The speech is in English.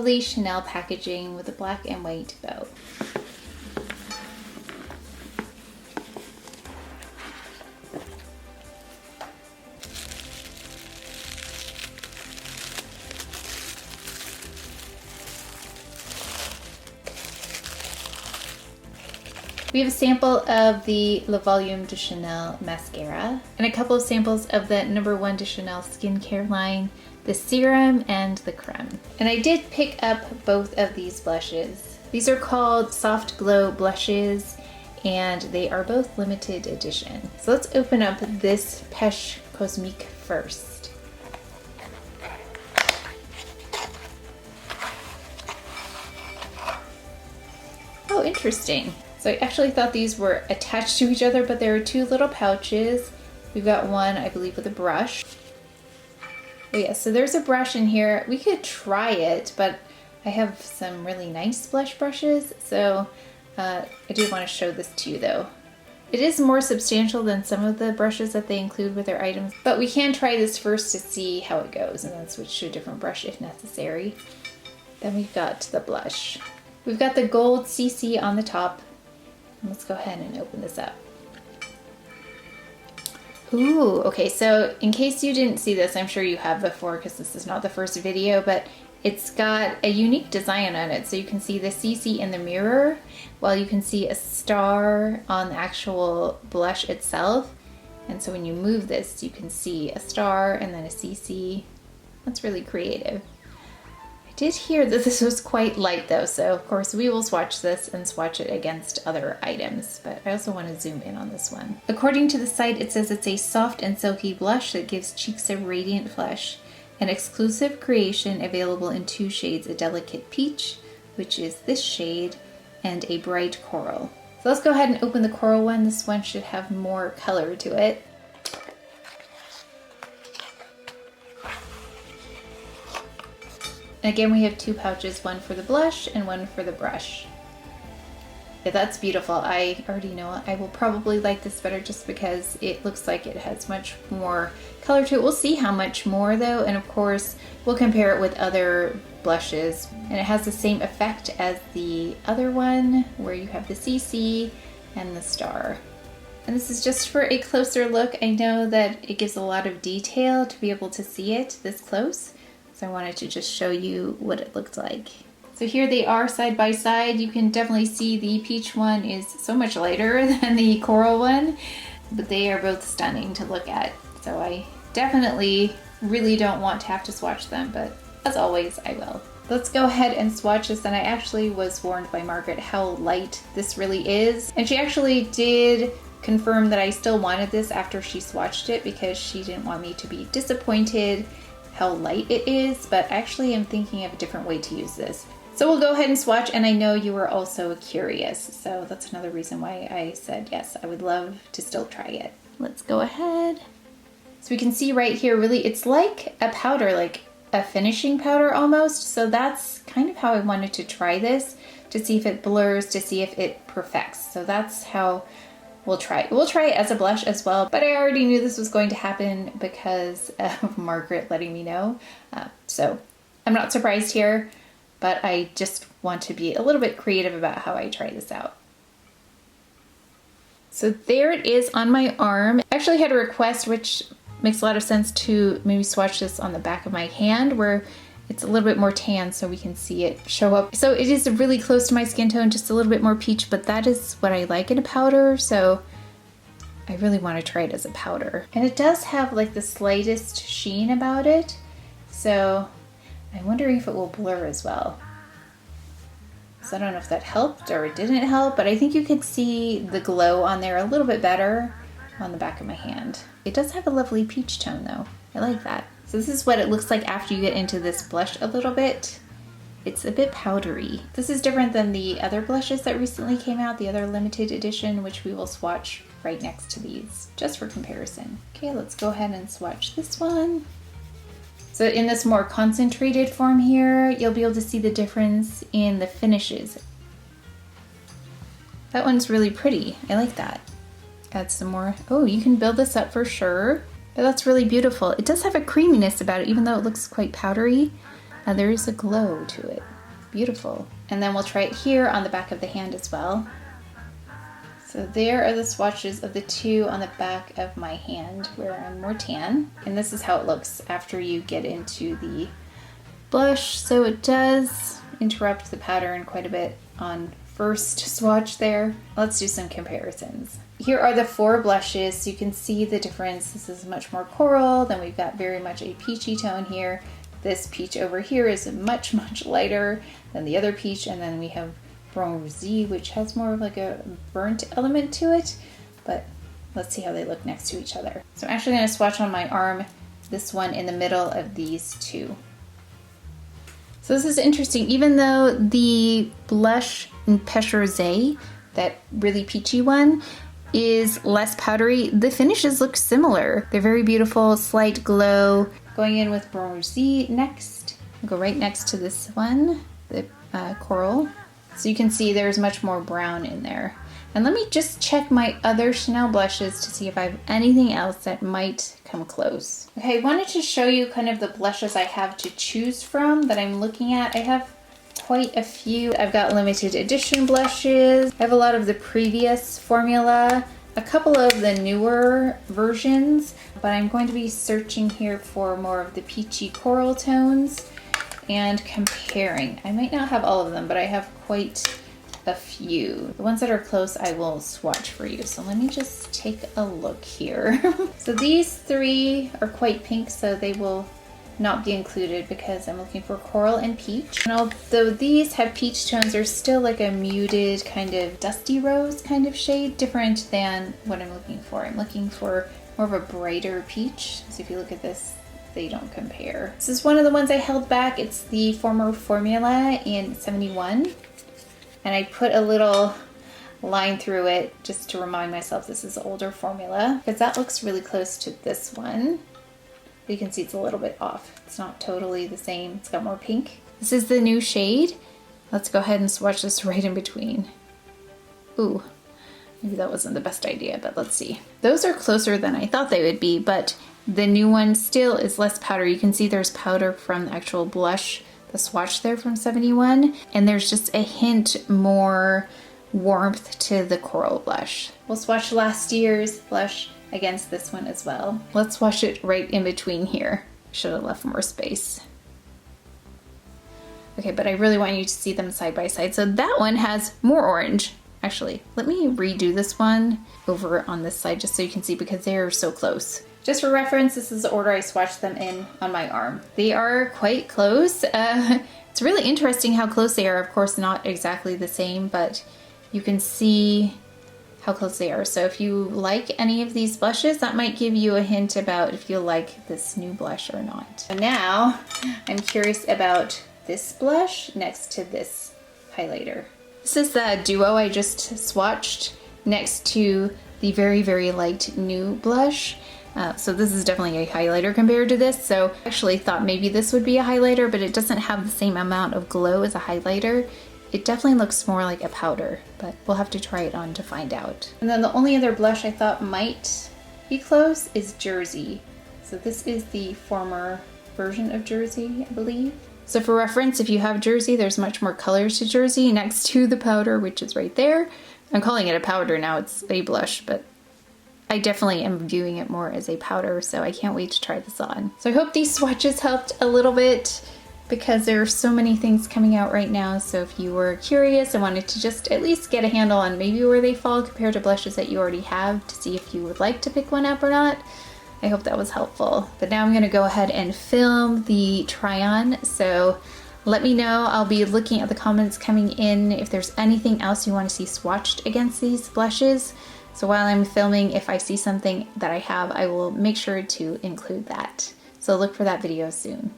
lovely Chanel packaging with a black and white bow. We have a sample of the Le Volume de Chanel mascara and a couple of samples of the No. 1 de Chanel skincare line, the serum and the creme. And I did pick up both of these blushes. These are called Soft Glow blushes and they are both limited edition. So let's open up this Peche COSMIQUE first. Oh, interesting. So I actually thought these were attached to each other, but there are two little pouches. We've got one, I believe, with a brush. Oh yeah, so there's a brush in here. We could try it, but I have some really nice blush brushes, so I do want to show this to you though. It is more substantial than some of the brushes that they include with their items, but we can try this first to see how it goes and then switch to a different brush if necessary. Then we've got the blush. We've got the gold CC on the top. Let's go ahead and open this up. Ooh, okay, so in case you didn't see this, I'm sure you have before because this is not the first video, but it's got a unique design on it. So you can see the CC in the mirror, while you can see a star on the actual blush itself. And so when you move this, you can see a star and then a CC. That's really creative. I did hear that this was quite light though, so of course we will swatch this and swatch it against other items, but I also want to zoom in on this one. According to the site, it says it's a soft and silky blush that gives cheeks a radiant flush. An exclusive creation available in two shades, a delicate peach, which is this shade, and a bright coral. So let's go ahead and open the coral one. This one should have more color to it. And again, we have two pouches, one for the blush and one for the brush. Yeah, that's beautiful. I already know I will probably like this better just because it looks like it has much more color to it. We'll see how much more though, and of course we'll compare it with other blushes. And it has the same effect as the other one where you have the CC and the star. And this is just for a closer look. I know that it gives a lot of detail to be able to see it this close. So I wanted to just show you what it looked like. So here they are side by side. You can definitely see the peach one is so much lighter than the coral one, but they are both stunning to look at. So I definitely really don't want to have to swatch them, but as always, I will. Let's go ahead and swatch this. And I actually was warned by Margaret how light this really is. And she actually did confirm that I still wanted this after she swatched it because she didn't want me to be disappointed how light it is, but actually I'm thinking of a different way to use this. So we'll go ahead and swatch, and I know you were also curious, so that's another reason why I said yes, I would love to still try it. Let's go ahead. So we can see right here, really, it's like a powder, like a finishing powder almost, so that's kind of how I wanted to try this, to see if it blurs, to see if it perfects. So that's how we'll try it. We'll try it as a blush as well, but I already knew this was going to happen because of Margaret letting me know. So I'm not surprised here, but I just want to be a little bit creative about how I try this out. So there it is on my arm. I actually had a request, which makes a lot of sense, to maybe swatch this on the back of my hand where it's a little bit more tan so we can see it show up. So it is really close to my skin tone, just a little bit more peach, but that is what I like in a powder, so I really want to try it as a powder. And it does have like the slightest sheen about it, so I'm wondering if it will blur as well. So I don't know if that helped or it didn't help, but I think you could see the glow on there a little bit better on the back of my hand. It does have a lovely peach tone though. I like that. So this is what it looks like after you get into this blush a little bit. It's a bit powdery. This is different than the other blushes that recently came out, the other limited edition, which we will swatch right next to these, just for comparison. Okay, let's go ahead and swatch this one. So in this more concentrated form here, you'll be able to see the difference in the finishes. That one's really pretty. I like that. Add some more. Oh, you can build this up for sure. But that's really beautiful. It does have a creaminess about it, even though it looks quite powdery. There is a glow to it. beautiful. And then we'll try it here on the back of the hand as well. So there are the swatches of the two on the back of my hand where I'm more tan. And this is how it looks after you get into the blush. So it does interrupt the pattern quite a bit on first swatch there. Let's do some comparisons. Here are the 4 blushes. So you can see the difference. This is much more coral. Then we've got very much a peachy tone here. This peach over here is much, much lighter than the other peach. And then we have Brun Rosee, which has more of like a burnt element to it, but let's see how they look next to each other. So I'm actually going to swatch on my arm this one in the middle of these two. So this is interesting. Even though the blush in Peche Rosee, that really peachy one, is less powdery, the finishes look similar. They're very beautiful, slight glow. Going in with Brun Rosee next. I'll go right next to this one, the coral. So you can see there's much more brown in there. And let me just check my other Chanel blushes to see if I have anything else that might come close. Okay, I wanted to show you kind of the blushes I have to choose from that I'm looking at. I have quite a few. I've got limited edition blushes. I have a lot of the previous formula, a couple of the newer versions, but I'm going to be searching here for more of the peachy coral tones and comparing. I might not have all of them, but I have quite a few. The ones that are close I will swatch for you. So let me just take a look here. So these 3 are quite pink, so they will not be included because I'm looking for coral and peach. And although these have peach tones, they're still like a muted kind of dusty rose kind of shade, different than what I'm looking for. I'm looking for more of a brighter peach. So if you look at this, they don't compare. This is one of the ones I held back. It's the former formula in 71. And I put a little line through it just to remind myself this is older formula, because that looks really close to this one. You can see it's a little bit off. It's not totally the same. It's got more pink. This is the new shade. Let's go ahead and swatch this right in between. Ooh, maybe that wasn't the best idea, but let's see. Those are closer than I thought they would be, but the new one still is less powder. You can see there's powder from the actual blush, the swatch there from 71, and there's just a hint more warmth to the coral blush. We'll swatch last year's blush against this one as well. Let's swatch it right in between here. Should have left more space. Okay, but I really want you to see them side by side. So that one has more orange. Actually, let me redo this one over on this side just so you can see, because they are so close. Just for reference, this is the order I swatched them in on my arm. They are quite close. It's really interesting how close they are. Of course, not exactly the same, but you can see how close they are. So if you like any of these blushes, that might give you a hint about if you like this new blush or not. So now I'm curious about this blush next to this highlighter. This is the duo I just swatched next to the very, very light new blush. So this is definitely a highlighter compared to this. So I actually thought maybe this would be a highlighter, but it doesn't have the same amount of glow as a highlighter. It definitely looks more like a powder, but we'll have to try it on to find out. And then the only other blush I thought might be close is Jersey. So this is the former version of Jersey, I believe. So for reference, if you have Jersey, there's much more colors to Jersey next to the powder, which is right there. I'm calling it a powder now, it's a blush, but I definitely am viewing it more as a powder, so I can't wait to try this on. So I hope these swatches helped a little bit, because there are so many things coming out right now. So if you were curious and wanted to just at least get a handle on maybe where they fall compared to blushes that you already have, to see if you would like to pick one up or not, I hope that was helpful. But now I'm gonna go ahead and film the try on. So let me know. I'll be looking at the comments coming in if there's anything else you want to see swatched against these blushes. So while I'm filming, if I see something that I have, I will make sure to include that. So look for that video soon.